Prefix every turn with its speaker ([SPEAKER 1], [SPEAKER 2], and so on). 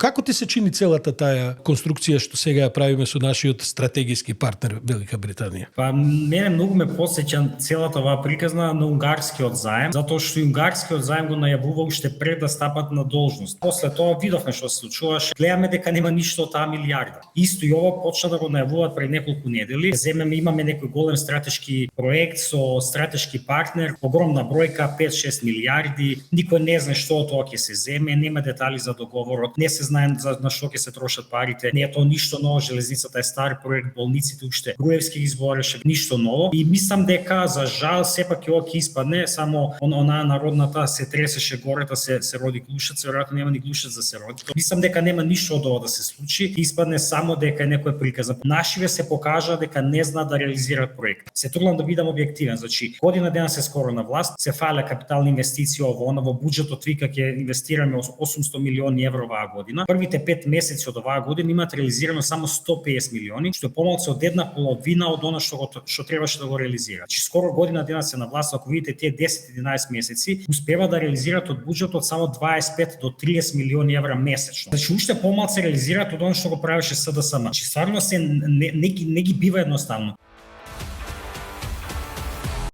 [SPEAKER 1] Како ти се чини целата таа конструкција што сега ја правиме со нашиот стратегиски партнер Велика Британија?
[SPEAKER 2] Па мене многу ме потсеќа целата оваа приказна на унгарскиот заем, затоа што и унгарскиот заем го најавува уште пред да стапат на должност. После тоа видовме што се случуваше, гледаме дека нема ништо од таа милиарда. Исто и ова почна да го најавуваат пред неколку недели. Имаме некој голем стратешки проект со стратешки партнер, огромна бројка 5-6 милиарди. Никој не знае што од тоа ќе се земе, нема детали за договорот, не се знае на што ќе се трошат парите. Не е тоа ништо ново, железницата е стар проект, болниците уште Груевски ги збореше, ништо ново. И мислам дека за жал сепак ова ќе испадне само онаа народната се тресеше гората, се роди глушец, веројатно нема ни глушец да се роди. Мислам дека нема ништо од ова да се случи, испадне само дека е некоја приказна. Нашиве се покажа дека не знаат да реализираат проект. Се трудам да бидам објективен, значи година дена се скоро на власт, се фале капитални инвестиции во буџетот вика ќе инвестираме 800 милиони евро оваа година. Првите 5 месеци од оваа година имаат реализирано само 150 милиони, што е помалку од една половина од она што требаше да го реализира. Значи скоро година дена се на власт, ако видите тие 10-11 месеци, успева да реализираат од буџетот само 25 до 30 милиони евра месечно. Значи уште помалку се реализираат од она што го правеше СДСМ. Значи стварно се не ги бива едноставно.